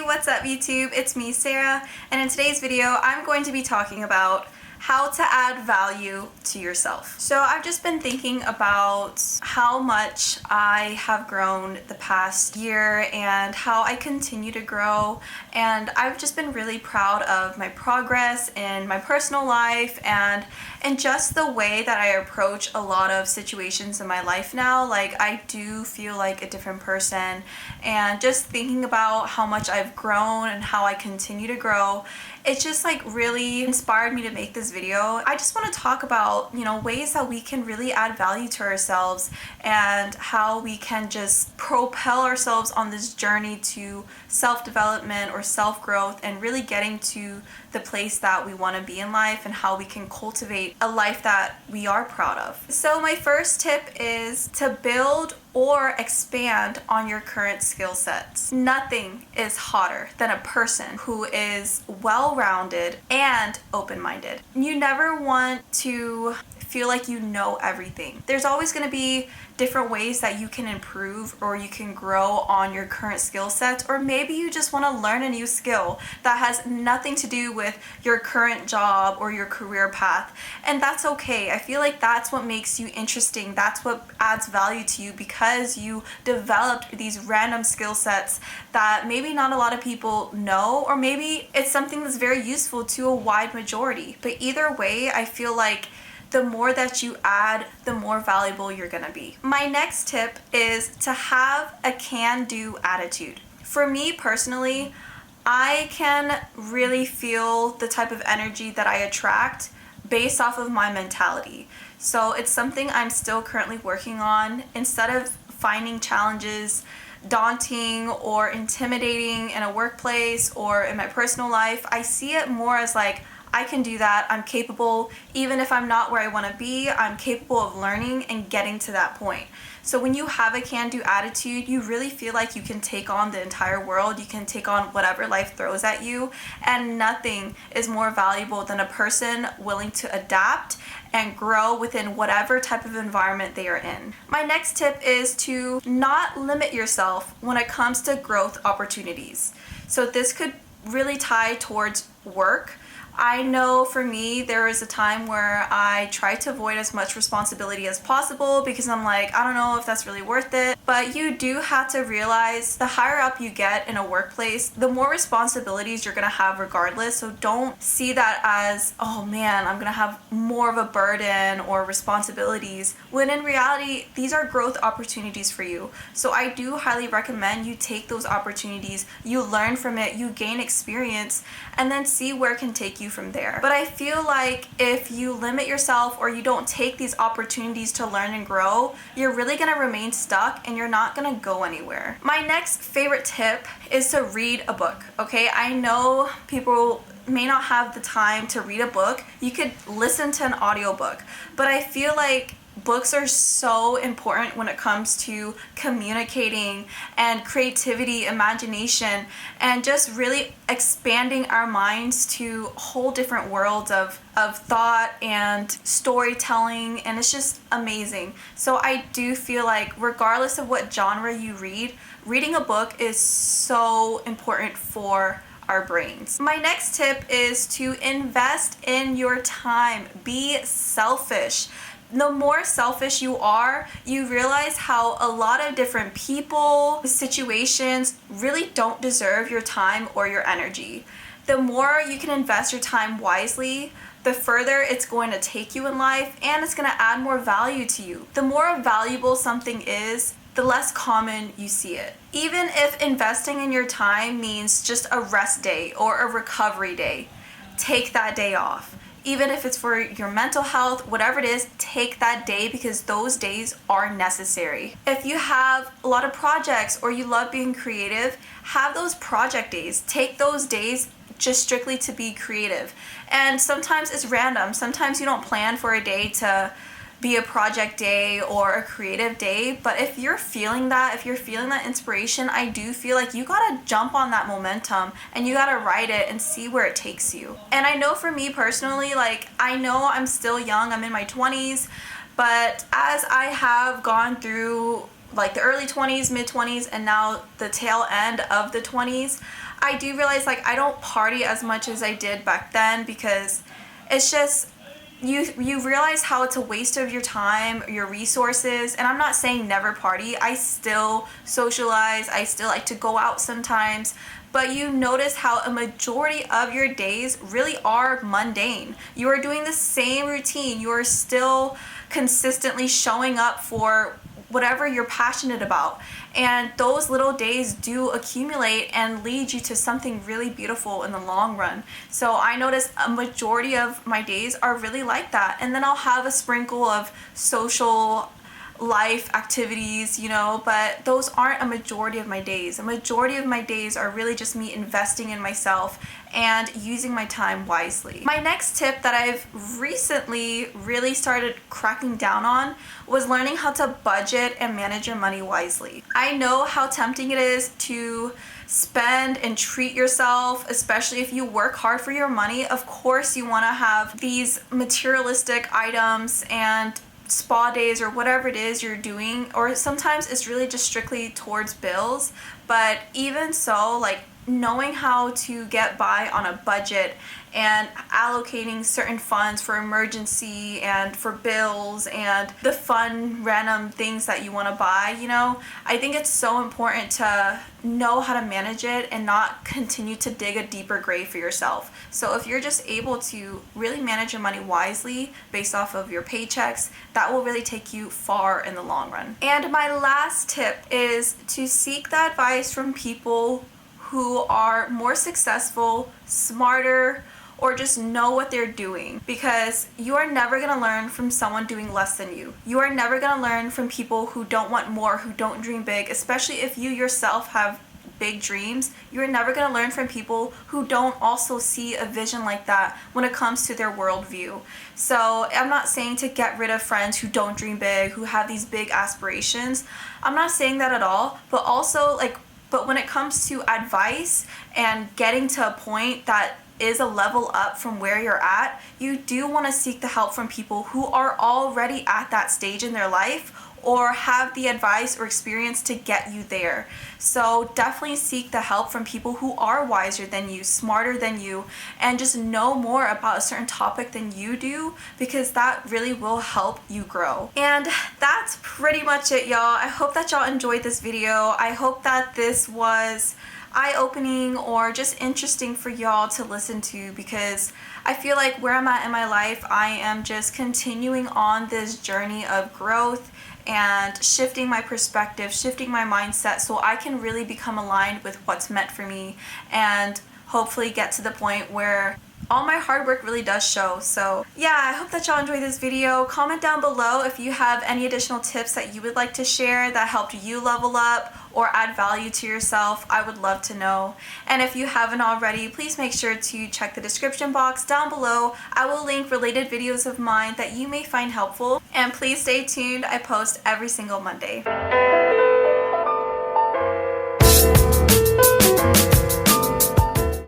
what's up YouTube? It's me, Sarah, and in today's video I'm going to be talking about how to add value to yourself. So I've just been thinking about how much I have grown the past year and how I continue to grow, and I've just been really proud of my progress in my personal life and just the way that I approach a lot of situations in my life now. Like, I do feel like a different person, and just thinking about how much I've grown and how I continue to grow, it just like really inspired me to make this video. I just want to talk about, ways that we can really add value to ourselves and how we can just propel ourselves on this journey to self-development or self-growth and really getting to the place that we want to be in life and how we can cultivate a life that we are proud of. So my first tip is to build or expand on your current skill sets. Nothing is hotter than a person who is well-rounded and open-minded. You never want to feel like you know everything. There's always going to be different ways that you can improve or you can grow on your current skill sets, or maybe you just want to learn a new skill that has nothing to do with your current job or your career path, and that's okay. I feel like that's what makes you interesting. That's what adds value to you, because you developed these random skill sets that maybe not a lot of people know, or maybe it's something that's very useful to a wide majority. But either way, I feel like the more that you add, the more valuable you're gonna be. My next tip is to have a can-do attitude. For me personally, I can really feel the type of energy that I attract based off of my mentality. So it's something I'm still currently working on. Instead of finding challenges daunting or intimidating in a workplace or in my personal life, I see it more as like, I can do that, I'm capable. Even if I'm not where I want to be, I'm capable of learning and getting to that point. So when you have a can-do attitude, you really feel like you can take on the entire world, you can take on whatever life throws at you, and nothing is more valuable than a person willing to adapt and grow within whatever type of environment they are in. My next tip is to not limit yourself when it comes to growth opportunities. So this could really tie towards work. I know for me, there was a time where I tried to avoid as much responsibility as possible because I'm like, I don't know if that's really worth it. But you do have to realize the higher up you get in a workplace, the more responsibilities you're gonna have regardless. So don't see that as, oh man, I'm gonna have more of a burden or responsibilities, when in reality, these are growth opportunities for you. So I do highly recommend you take those opportunities, you learn from it, you gain experience, and then see where it can take you from there. But I feel like if you limit yourself or you don't take these opportunities to learn and grow, you're really gonna remain stuck and you're not gonna go anywhere. My next favorite tip is to read a book, okay? I know people may not have the time to read a book. You could listen to an audiobook, but I feel like books are so important when it comes to communicating and creativity, imagination, and just really expanding our minds to whole different worlds of thought and storytelling, and it's just amazing. So I do feel like regardless of what genre you read, reading a book is so important for our brains. My next tip is to invest in your time. Be selfish. The more selfish you are, you realize how a lot of different people, situations really don't deserve your time or your energy. The more you can invest your time wisely, the further it's going to take you in life, and it's going to add more value to you. The more valuable something is, the less common you see it. Even if investing in your time means just a rest day or a recovery day, take that day off. Even if it's for your mental health, whatever it is, take that day, because those days are necessary. If you have a lot of projects or you love being creative, have those project days. Take those days just strictly to be creative. And sometimes it's random. Sometimes you don't plan for a day to be a project day or a creative day, but if you're feeling that inspiration, I do feel like you gotta jump on that momentum and you gotta ride it and see where it takes you. And I know for me personally, like, I know I'm still young, I'm in my 20s, but as I have gone through like the early 20s, mid 20s, and now the tail end of the 20s, I do realize like I don't party as much as I did back then, because it's just you realize how it's a waste of your time, your resources. And I'm not saying never party. I still socialize. I still like to go out sometimes. But you notice how a majority of your days really are mundane. You are doing the same routine. You are still consistently showing up for whatever you're passionate about. And those little days do accumulate and lead you to something really beautiful in the long run. So I notice a majority of my days are really like that. And then I'll have a sprinkle of social life activities, but those aren't a majority of my days. A majority of my days are really just me investing in myself and using my time wisely. My next tip that I've recently really started cracking down on was learning how to budget and manage your money wisely. I know how tempting it is to spend and treat yourself, especially if you work hard for your money. Of course, you want to have these materialistic items and spa days or whatever it is you're doing, or sometimes it's really just strictly towards bills. But even so, like knowing how to get by on a budget and allocating certain funds for emergency and for bills and the fun random things that you want to buy, I think it's so important to know how to manage it and not continue to dig a deeper grave for yourself. So if you're just able to really manage your money wisely based off of your paychecks, that will really take you far in the long run. And my last tip is to seek the advice from people who are more successful, smarter, or just know what they're doing, because you are never going to learn from someone doing less than you. You are never going to learn from people who don't want more, who don't dream big, especially if you yourself have big dreams. You're never going to learn from people who don't also see a vision like that when it comes to their worldview. So I'm not saying to get rid of friends who don't dream big, who have these big aspirations. I'm not saying that at all, but also but when it comes to advice and getting to a point that is a level up from where you're at, you do want to seek the help from people who are already at that stage in their life or have the advice or experience to get you there. So definitely seek the help from people who are wiser than you, smarter than you, and just know more about a certain topic than you do, because that really will help you grow. And that's pretty much it, y'all. I hope that y'all enjoyed this video. I hope that this was eye-opening or just interesting for y'all to listen to, because I feel like where I'm at in my life, I am just continuing on this journey of growth and shifting my perspective, shifting my mindset, so I can really become aligned with what's meant for me and hopefully get to the point where all my hard work really does show. So yeah, I hope that y'all enjoyed this video. Comment down below if you have any additional tips that you would like to share that helped you level up or add value to yourself. I would love to know. And if you haven't already, please make sure to check the description box down below. I will link related videos of mine that you may find helpful. And please stay tuned. I post every single Monday.